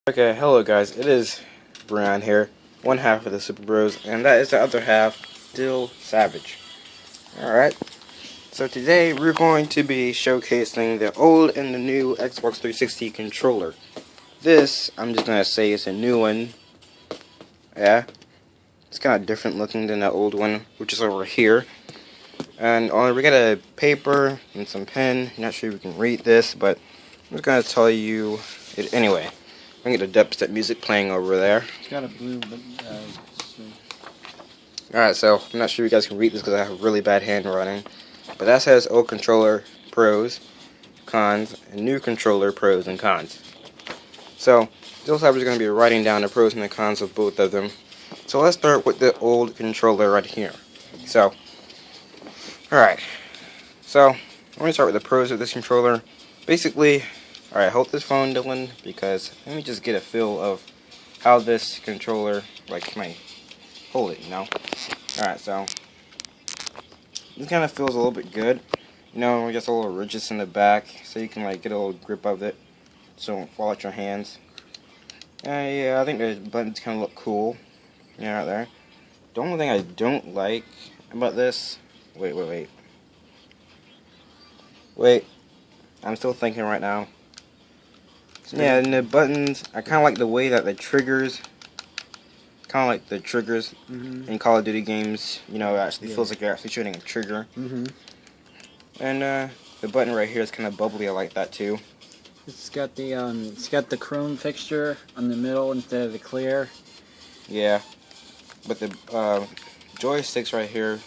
Okay, hello guys, it is Brian here, one half of the Super Bros, and that is the other half, Dill Savage. Alright, so today we're going to be showcasing the old and the new Xbox 360 controller. This, I'm just going to say, is a new one. Yeah, it's kind of different looking than the old one, which is over here. And we got a paper and some pen. Not sure if you can read this, but I'm just going to tell you it anyway. I can get the dubstep music playing over there. It's got a blue, but Alright, so I'm not sure you guys can read this because I have really bad handwriting. But that says old controller pros, cons, and new controller pros and cons. So, Dill Savage is going to be writing down the pros and the cons of both of them. So let's start with the old controller right here. So, alright. So, I'm going to start with the pros of this controller. Basically, alright, hold this phone, Dylan, because let me just get a feel of how this controller, like, my hold it, you know. Alright, so this kind of feels a little bit good. You know, just a little ridges in the back, so you can like get a little grip of it, so it won't fall out your hands. Yeah, I think the buttons kind of look cool. Yeah, right there. The only thing I don't like about this, wait. I'm still thinking right now. Yeah, and the buttons, I kind of like the way that the triggers. Kind of like the triggers in Call of Duty games, you know, actually feels like you're actually shooting a trigger. And the button right here is kind of bubbly. I like that too. it's got the chrome fixture on the middle instead of the clear. Yeah, but the joysticks right here.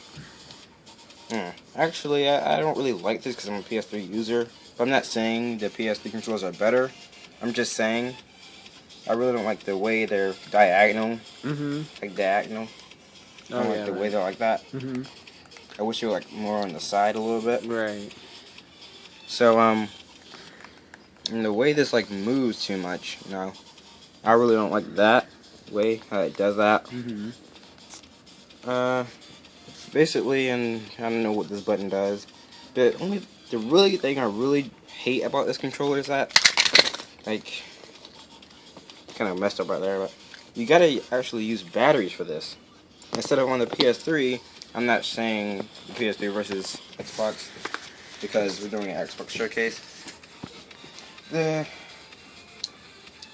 Actually, I don't really like this because I'm a PS3 user. But I'm not saying the PS3 controllers are better. I'm just saying I really don't like the way they're diagonal. Like diagonal. I don't like the way they're like that. I wish they were like more on the side a little bit. Right. So, and the way this like moves too much, you know, I really don't like that way how it does that. Basically, and I don't know what this button does. The really thing I really hate about this controller is that, like, kind of messed up right there, but you gotta actually use batteries for this. Instead of on the PS3, I'm not saying the PS3 versus Xbox because we're doing an Xbox showcase. The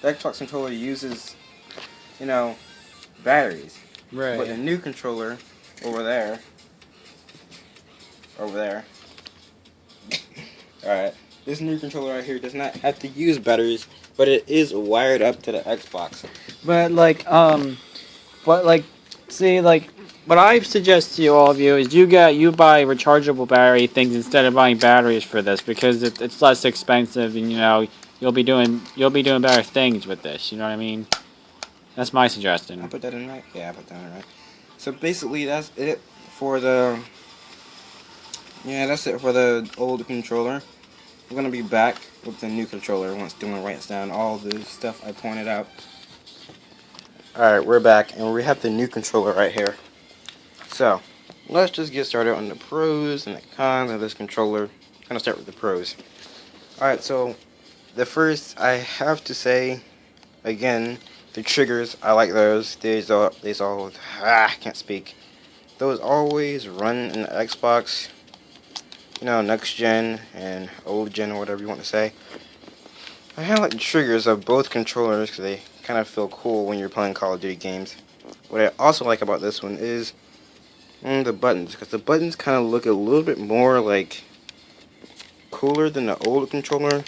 Xbox controller uses, you know, batteries. Right. But the new controller over there, alright, this new controller right here does not have to use batteries, but it is wired up to the Xbox. See, what I suggest to all of you is you buy rechargeable battery things instead of buying batteries for this because it's less expensive and you'll be doing better things with this. You know what I mean? That's my suggestion. I put that in right? Yeah, I put that in right. So basically, that's it for the. Yeah, that's it for the old controller. We're gonna be back with the new controller once Dylan writes down all the stuff I pointed out. Alright, we're back, and we have the new controller right here. So, let's just get started on the pros and the cons of this controller. I'm gonna start with the pros. Alright, so the first I have to say, again, the triggers, I like those. I can't speak. Those always run in the Xbox, you know, next gen and old gen or whatever you want to say. I kind of like the triggers of both controllers because they kind of feel cool when you're playing Call of Duty games. What I also like about this one is the buttons, because the buttons kind of look a little bit more like cooler than the old controller.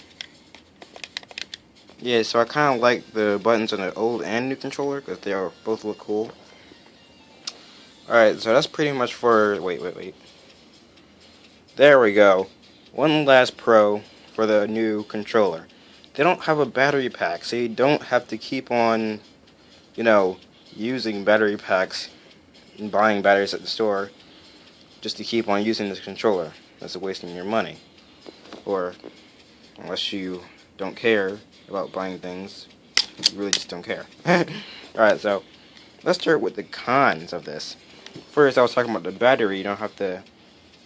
Yeah, so I kind of like the buttons on the old and new controller because they are both look cool. Alright, so that's pretty much for... Wait. There we go. One last pro for the new controller. They don't have a battery pack, so you don't have to keep on, you know, using battery packs and buying batteries at the store just to keep on using this controller. That's a wasting your money. Or, unless you don't care about buying things, you really just don't care. Alright, so let's start with the cons of this. First, I was talking about the battery. You don't have to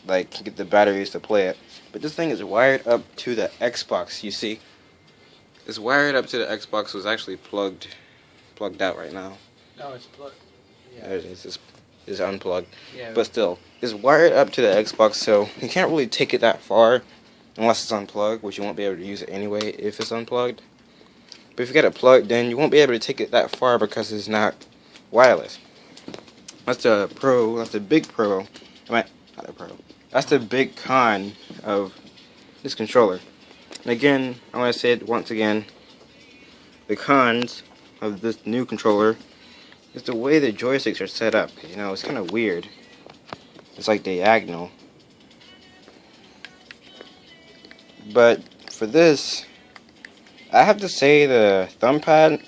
like get the batteries to play it, but this thing is wired up to the Xbox, you see. It's wired up to the Xbox, so it's actually plugged out right now. No, it's plugged. There it is. It's unplugged. Yeah. But still, it's wired up to the Xbox, so you can't really take it that far unless it's unplugged, which you won't be able to use it anyway if it's unplugged. But if you get it plugged, then you won't be able to take it that far because it's not wireless. That's the pro. That's the big pro. I mean, not the pro. That's the big con of this controller. And again, I want to say it once again. The cons of this new controller is the way the joysticks are set up. You know, it's kind of weird. It's like diagonal. But for this, I have to say the thumb pad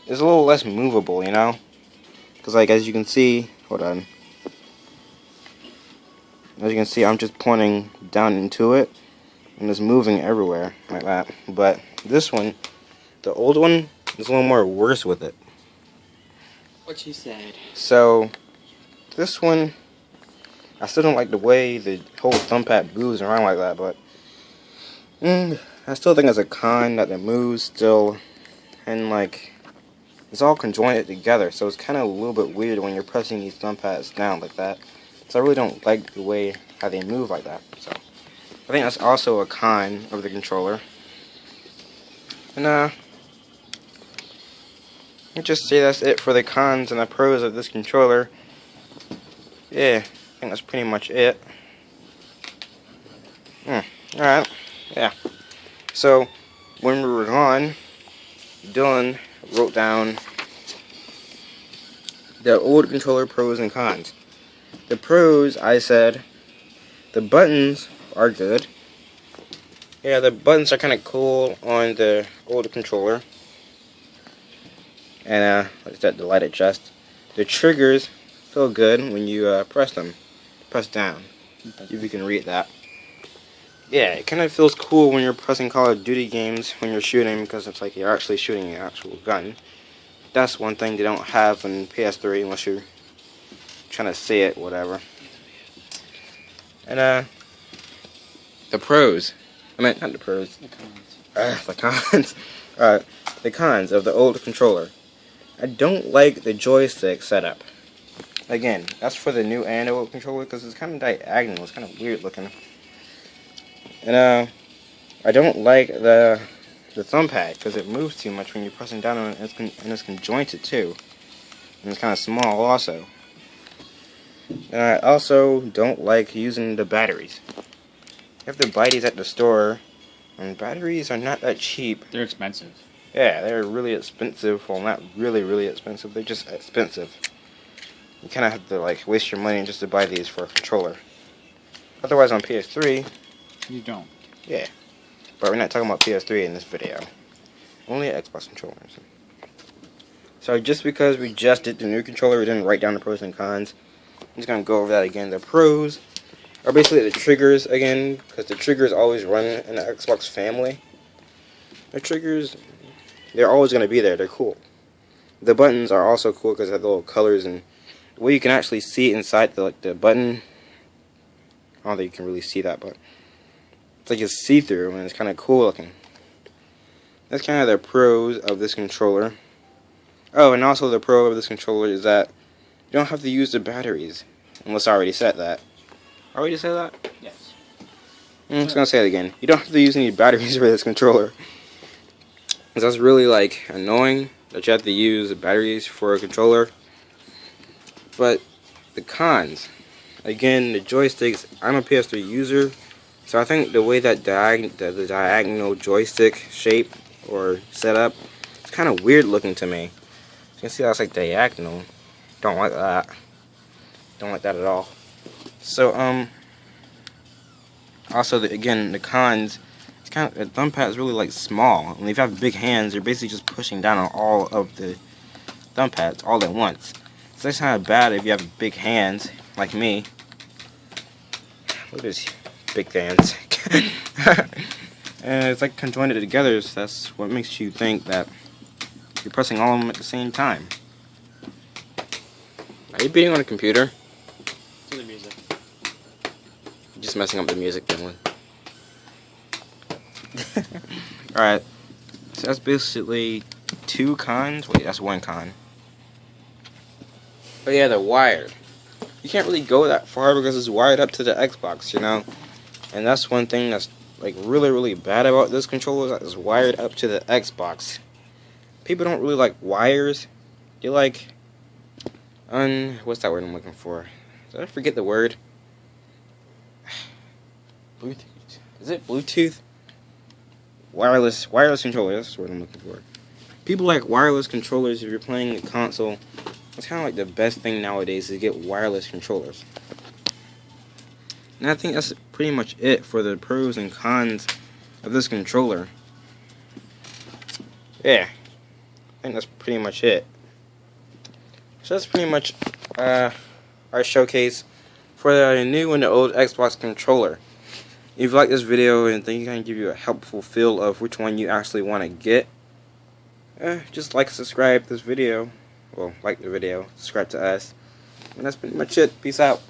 is a little less movable, you know? Because like as you can see, hold on. As you can see, I'm just pointing down into it and it's moving everywhere like that. But this one, the old one, is a little more worse with it. What you said. So this one, I still don't like the way the whole thumb pad moves around like that, but I still think it's a con that the moves still, and like it's all conjoined together, so it's kind of a little bit weird when you're pressing these thumb pads down like that. So I really don't like the way how they move like that. So I think that's also a con of the controller. And I'll just say that's it for the cons and the pros of this controller. Yeah, I think that's pretty much it. Alright. Yeah. So, when we were gone, Dylan wrote down the old controller pros and cons. The pros, I said, the buttons are good. Yeah, the buttons are kind of cool on the old controller. And, like I said, the light adjust. The triggers feel good when you press them. Press down. If you can read that. Yeah, it kind of feels cool when you're pressing Call of Duty games when you're shooting because it's like you're actually shooting an actual gun. That's one thing they don't have in PS3 unless you're trying to see it, whatever. And the pros. I meant not the pros. The cons. The cons. The cons of the old controller. I don't like the joystick setup. Again, that's for the new and old controller because it's kind of diagonal. It's kind of weird looking. And I don't like the thumb pad because it moves too much when you're pressing down on it, and it's conjointed too. And it's kind of small also. And I also don't like using the batteries. You have to buy these at the store, and batteries are not that cheap. They're expensive. Yeah, they're really expensive. Well, not really, really expensive. They're just expensive. You kind of have to like waste your money just to buy these for a controller. Otherwise, on PS3, you don't. Yeah, but we're not talking about PS3 in this video. Only Xbox controllers. So just because we just did the new controller, we didn't write down the pros and cons. I'm just gonna go over that again. The pros are basically the triggers again, because the triggers always run in the Xbox family. The triggers, they're always gonna be there. They're cool. The buttons are also cool because they have the little colors and the way you can actually see inside the button. I don't think you can really see that, but it's like it's see-through and it's kind of cool looking. That's kind of the pros of this controller. Oh, and also the pro of this controller is that you don't have to use the batteries. Unless I already said that. Already said that? Yes. I'm just gonna say it again. You don't have to use any batteries for this controller. Because that's really like annoying that you have to use batteries for a controller. But the cons. Again, the joysticks. I'm a PS3 user. So I think the way that the diagonal joystick shape or setup, it's kind of weird looking to me. You can see that's like diagonal. Don't like that. Don't like that at all. So also again the cons. It's kind of the thumb pad is really like small. And if you have big hands, you're basically just pushing down on all of the thumb pads all at once. So that's kind of bad if you have big hands like me. Look at this. Big fans. And it's like conjoined together, so that's what makes you think that you're pressing all of them at the same time. Are you beating on a computer? To the music. You're just messing up the music, Dylan. Alright. So that's basically 2 cons. Wait, that's 1 con. But yeah, they're wired. You can't really go that far because it's wired up to the Xbox, you know? And that's one thing that's like really bad about this controller, is that it's wired up to the Xbox. People don't really like wires. They like what's that word I'm looking for? Did I forget the word? Bluetooth. Is it Bluetooth? Wireless controller, that's the word I'm looking for. People like wireless controllers if you're playing a console. It's kind of like the best thing nowadays to get wireless controllers. And I think that's pretty much it for the pros and cons of this controller. Yeah, I think that's pretty much it. So that's pretty much our showcase for the new and the old Xbox controller. If you like this video and think it can give you a helpful feel of which one you actually want to get, just like and subscribe this video. Well, like the video, subscribe to us. And that's pretty much it. Peace out.